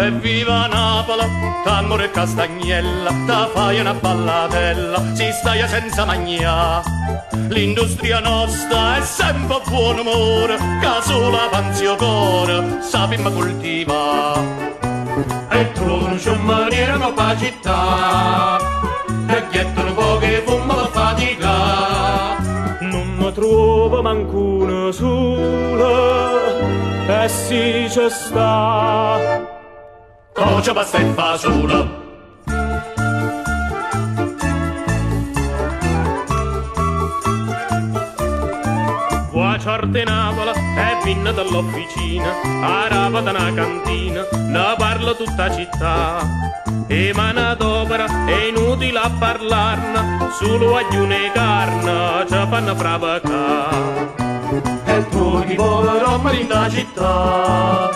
Evviva Napoli, t'amore e castagnella, ta fai una ballatella, si stai senza magna. L'industria nostra è sempre buon umore, che sola panzio cuore sappiamo coltiva. E tu non c'è maniera ma pa città, e chiedono poche fumo la fatica. Non mi trovo mancuno sola, e sì c'è sta. Cosa basta e fa sola. Carte Napoli è vinna dall'officina, arava da una cantina, ne parla tutta città. E manadopera è inutile a parlarne, solo agliune carne ci fanno provocare. E tu di povero ma in da città,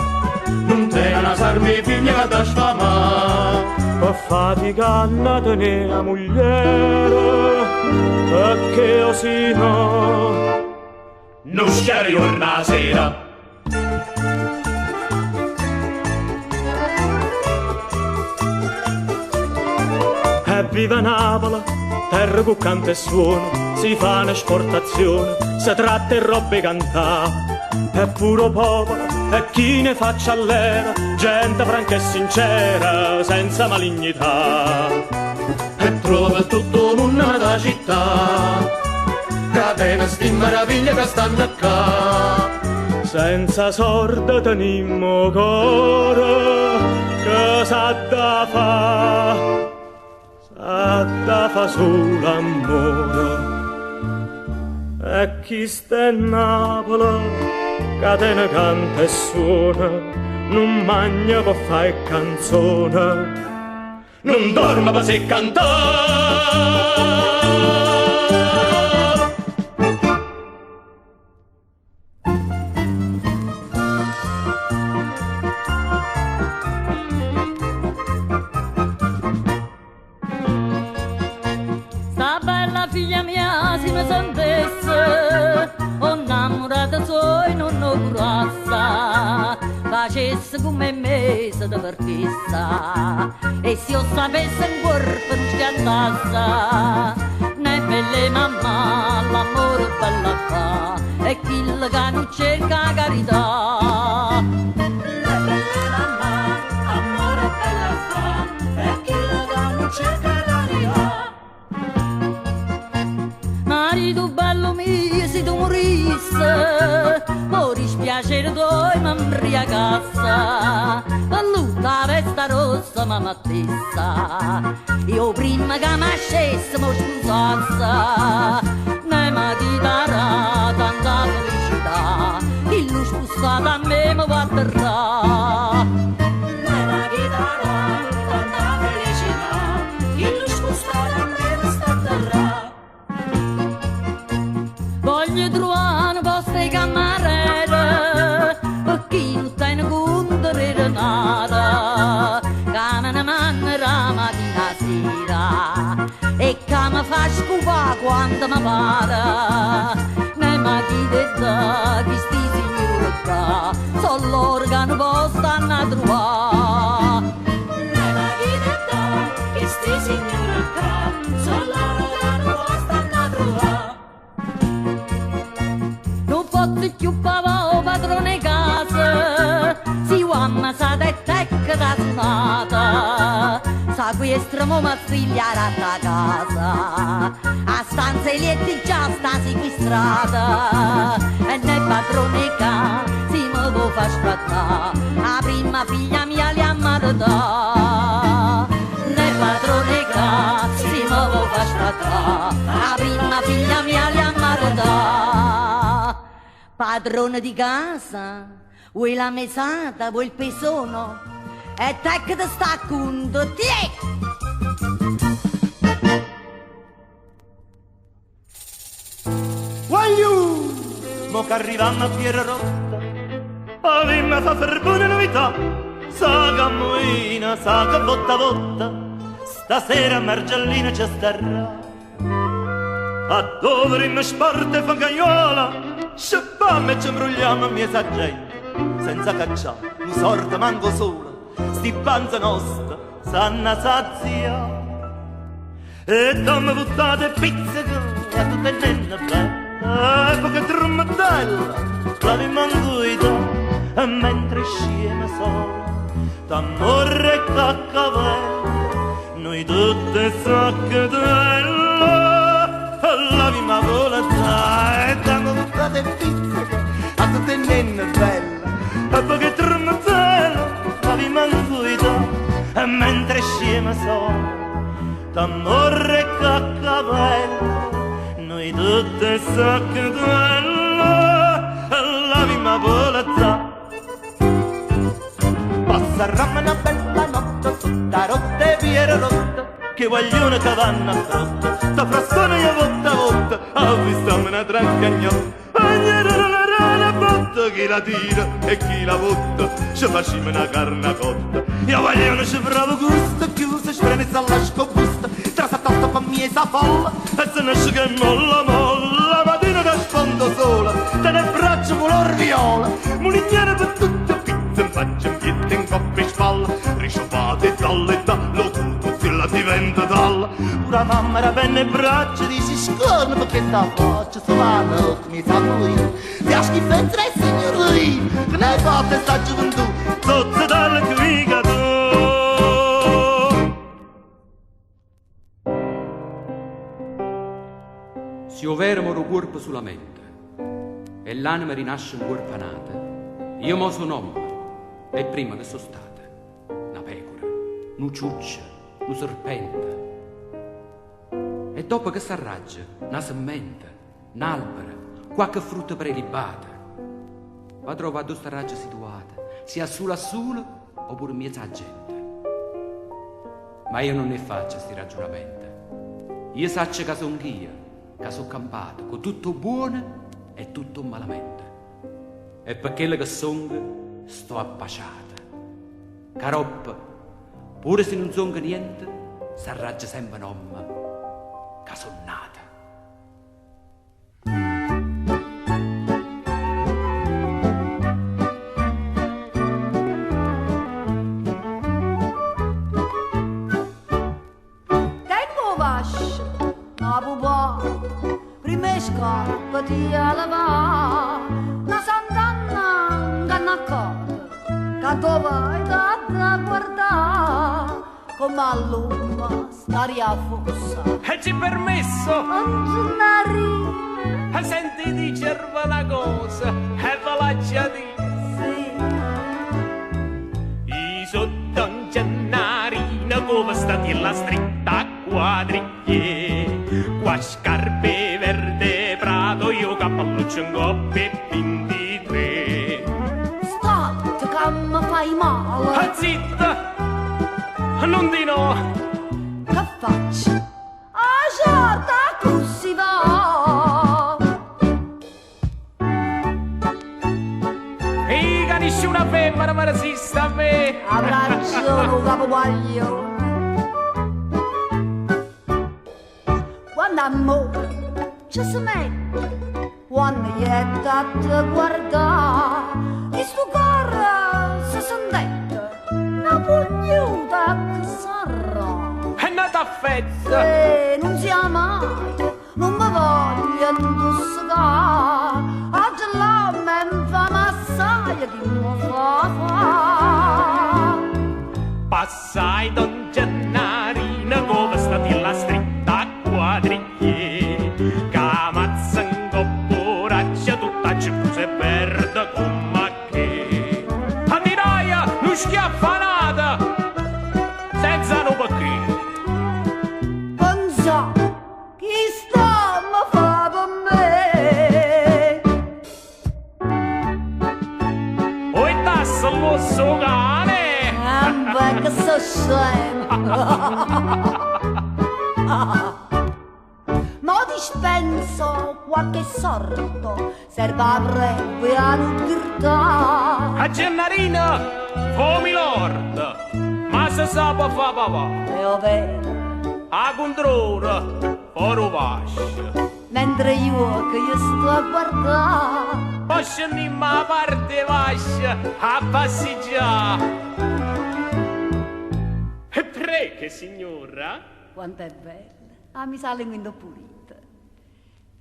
non te una sarmi figlia da sfamare. Per faticare tenere la moglie, perché così no. Non schiari una sera. Evviva Napoli, terra con canto e suono, si fa un'esportazione, si tratta e robe cantà. È puro popolo, e chi ne faccia all'era, gente franca e sincera, senza malignità. E trova tutto l'unna da città, catena sti meraviglie che stanno qua. Senza sorda tenimmo cuore, che s'ha da fa, s'ha da fa solo amore. E chi sta in Napoli, catena canta e suona, non mangia per fare canzone, non dorme per se cantare. Figlia mia si mi sentesse, ho innamorato suoi non ho curassa, facesse come me se divertisse, e se io sapesse in corpo non schiantasse, né belle mamma l'amore bella fa, e chi che non cerca carità. Né belle mamma l'amore bella fa, e chi che non cerca carità. Marito bello mio, se tu morisse, poi dispiacere tuo mi imbriacassa, per la vesta rossa mi mattessa, io prima che mi scesse mi sposassa, ne mi chitarra tanta felicità, chi lo spossato a me mi va terrà. Ne mi chitarra tanta felicità, chi lo spossato a me mi sta terrà. Voglio trovare vostre camarere, per chi non sta in conto di renata, che me ne mannerà mattina sera, e che mi fa scupare quando mi pare. Ne mi chiedete chi sti signori qua, sono loro che non possono a trovare. Ne mi chiedete chi sti signori qua, sono loro che non possono a trovare. Fotte più pavo padrone casa, si uomma sa te tecca da suonata, sa questo mo mazzigliare a casa, a stanze lietti già sta sequestrata, e nel padrone ca si me lo fa sfrattare, la prima figlia mia li ha maritata. Nel padrone ca si me lo fa sfrattare, la prima figlia mia li ha maritata. Padrone di casa, vuoi la mesata, vuoi il pesono, e te che ti sta conto, tiè! Voglio, mo che arriviamo a Pierrotta, avemmo fa per buona novità, sa che moina, sa che votta, stasera Margellina ci starà. A dove mi sparte fangaiola, scippam e ci imbrugliamo a mia gente, senza cacciare, non sorta manco sola, sti panza nostra sanno sazia. E dammi buttate pizze che a tutte nenne belle, poche trommettelle, clavi manguida, e mentre scema sola, t'amore e caccavello, noi tutte saccadelle, la vima volata, e dammi buttate pizze che a tutte nenne belle, e poche trommettelle, clavi manguida, e mentre scema sola, d'amore e caccavello, noi tutte saccadelle, la vima volata. Passerà una bella notte sotto rotte viere rotte, che vogliono che vanno a frotte, sta frastone io volta a volta, avvistami una trancagnotta, la botta, chi la tira e chi la botta, ci facciamo una carne cotta, io vogliono ci provo gusto, chiuso, spremessa alla scobusta, tra sa tosta con mia sa folla, e se ne esce che molla molla, mattina da sfondo sola, te ne braccio color viola, mulignane per tutte pizze, in faccia, in piede, in coppa e spalla, risciopate dalle dallo tutto, se la diventa dalla, pura mamma era bene braccia, dici scorno perché sta faccia, sulla notte mi sa lui, ti ha schifezza e signor lui, che ne fatte sta gioventù, sotto dalla cricato. Se ovvermo un corpo sulla mente e l'anima rinasce un corpo nata, io mo sono uomo e prima che sono stata una pecora, un ciuccia, un serpente. E dopo che s'arraggia una semente, un albero, qualche frutta prelibata, va a trovare questa raggia situata, sia sulla sola oppure in mezzo a gente. Ma io non ne faccio sti ragionamenti. Io saccio che sono io, che sono campato con tutto buono e tutto malamente. E per quello che sono, sto appasciata. Caroppa, pure se non sono niente, s'arraggia sempre nonna, che sono nata. Scarpa ti lava, una sant'anna che non accorge, che tu vai da guardare, come all'uomo stare a fossa. E ci permesso? Anzunari. E senti dicervi una cosa, e ve la già Sì. I sotto un gennarino come stati la stretta a quadriglie, qua scarpe verde prato, io cappelluccio in coppia e 23. State che mi fai male. Zitta! Non di no! Che faccio? Ah, certo, così va. E canisci una femmina ma resiste a me! Ha ragione, capoguaglio. Quando amore ci si mette, quando gli è dato guardare, di sto cuore si sente una pugnuta che sarà. È nata affetta! E non sia mai, non mi voglio indossare, oggi là mi fa massaia chi mi fa. Passai Don Gennarino come stati la stretta a quadriglie, camazza in copporaccia tutta cipusa e verde come che. A dinaia non schiaffanata, senza no perché. Pensa, chi sta mi fa per me? O e tassa lo so cane. Beh, che so scemo. Ma dispenso qualche sorto, serve a breve a nutrirta. A Gennarino, fomi lord, ma se sa può fa papà. E ovvero, A controra, oro vascia. mentre io sto a guardare, Posso andare a parte vascia a passeggiare. greche, signora? Quanto è bella, mi sale in pulita.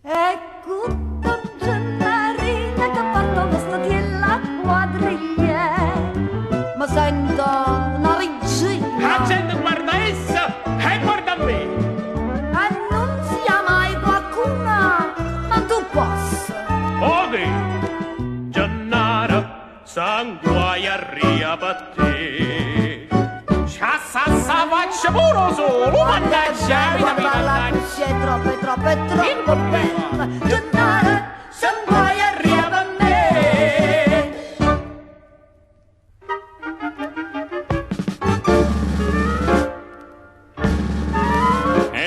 E tutto Gennarina che porta lo statiella quadriglia. Ma sento una regina. La gente guarda essa e guarda me. E non sia mai qualcuna, ma tu possa. Ode, Gennara, sanguai arria per te. Sa faccia puro solo, mannaggia, la cuccia è troppo bella. Gennara, sanguai arria per me.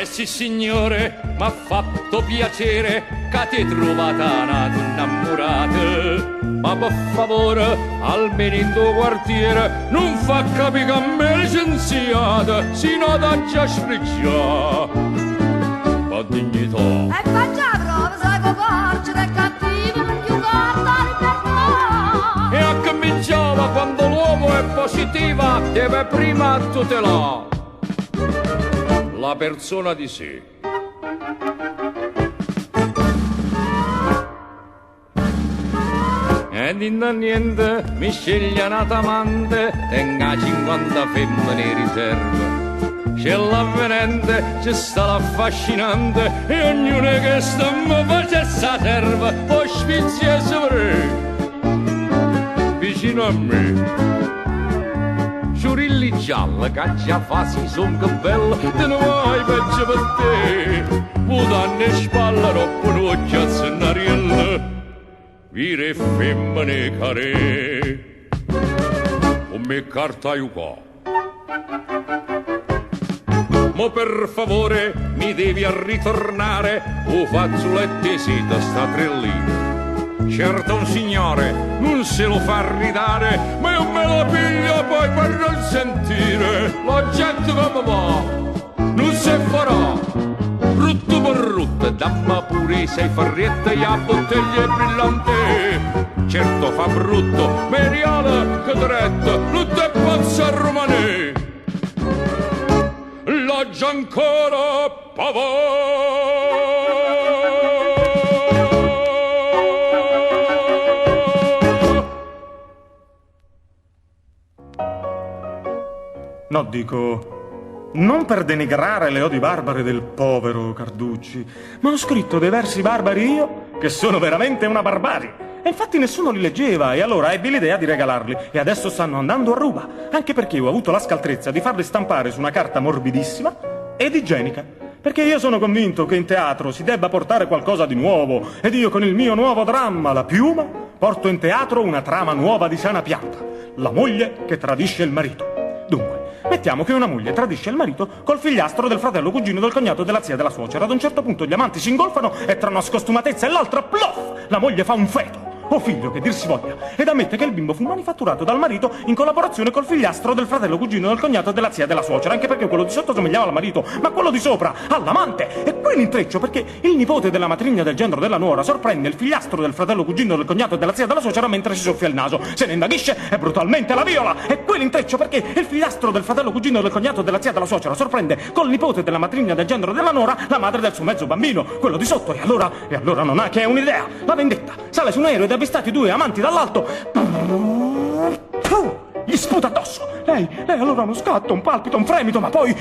Sì signore, m'ha fatto piacere che ti trovata una innamorata. Ma per favore, almeno in tuo quartiere, non fa capire che a me licenziata, sino da già sfregiata. Ma dignità. E faccia prova, sai che porcere è cattivo, non più guarda libertà. E a cominciava quando l'uomo è positiva, deve prima tutelare la persona di sé. Ed in niente mi sceglie una tamante, tenga 50 femmine in riserva. C'è l'avvenente, c'è sta l'affascinante, e ognuno che sta mi facesse serva, poi spizia vicino a me. Ciurilli gialla, caccia fasi son che bello, te ne vai peggio per te. Mutanne spalla, roppo noccia a sennariella, vire femmine care, come carta yuca. Ma per favore mi devi a ritornare, o fazzoletti si da sta trellina. Certo un signore non se lo fa ridare, ma io me la piglio poi per non sentire. La gente come va, non si farà. Brutto per brutto, damma pure sei farriette e a bottiglie brillante. Certo fa brutto, meriale che dretto, non te pazza romane. L'oggi ancora pavò. No, dico, non per denigrare le odi barbare del povero Carducci, ma ho scritto dei versi barbari io, che sono veramente una barbarie. E infatti nessuno li leggeva, e allora ebbi l'idea di regalarli, e adesso stanno andando a ruba, anche perché io ho avuto la scaltrezza di farli stampare su una carta morbidissima ed igienica. Perché io sono convinto che in teatro si debba portare qualcosa di nuovo, ed io con il mio nuovo dramma, La piuma, porto in teatro una trama nuova di sana pianta, la moglie che tradisce il marito. Dunque, mettiamo che una moglie tradisce il marito col figliastro del fratello cugino del cognato della zia della suocera. Ad un certo punto gli amanti si ingolfano e tra una scostumatezza e l'altra, plof, la moglie fa un feto, o figlio che dir si voglia, ed ammette che il bimbo fu manifatturato dal marito in collaborazione col figliastro del fratello cugino del cognato della zia della suocera, anche perché quello di sotto somigliava al marito, ma quello di sopra all'amante. E qui l'intreccio, perché il nipote della matrigna del genero della nuora sorprende il figliastro del fratello cugino del cognato della zia della suocera mentre si soffia il naso, se ne indaghisce e brutalmente la viola. E qui l'intreccio, perché il figliastro del fratello cugino del cognato della zia della suocera sorprende col nipote della matrigna del genero della nuora la madre del suo mezzo bambino, quello di sotto. E allora non ha che un'idea, la vendetta. Sale su un aereo ed avvistati due amanti dall'alto, gli sputa addosso. Lei allora uno scatto, un palpito, un fremito, ma poi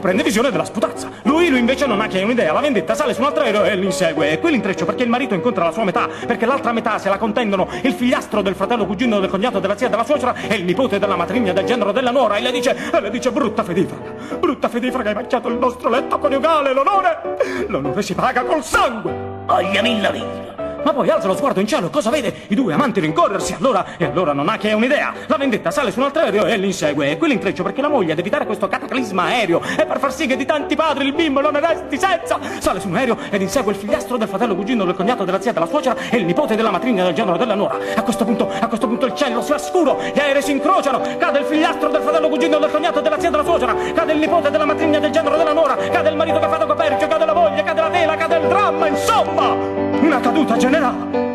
prende visione della sputazza. Lui invece non ha che un'idea, la vendetta. Sale su un altro aereo e l'insegue. E qui l'intreccio, perché il marito incontra la sua metà, perché l'altra metà se la contendono il figliastro del fratello cugino del cognato della zia della suocera e il nipote della matrigna del genero della nuora, e le dice brutta fedifraga, hai macchiato il nostro letto coniugale. L'onore si paga col sangue. Voglia milla vita. Ma poi alza lo sguardo in cielo e cosa vede? I due amanti rincorrersi. E allora non ha che un'idea. La vendetta sale su un altro aereo e l'insegue. E qui l'intreccio, perché la moglie, ad evitare questo cataclisma aereo e per far sì che di tanti padri il bimbo non ne resti senza, sale su un aereo ed insegue il figliastro del fratello cugino del cognato della zia della suocera e il nipote della matrigna del genero della nuora. A questo punto il cielo si fa scuro, gli aerei si incrociano, cade il figliastro del fratello cugino del cognato della zia della suocera, cade il nipote della matrigna del genero della nuora, cade il marito che fa da coperchio, cade la moglie, cade la tela, cade il dramma, insomma, una caduta generale.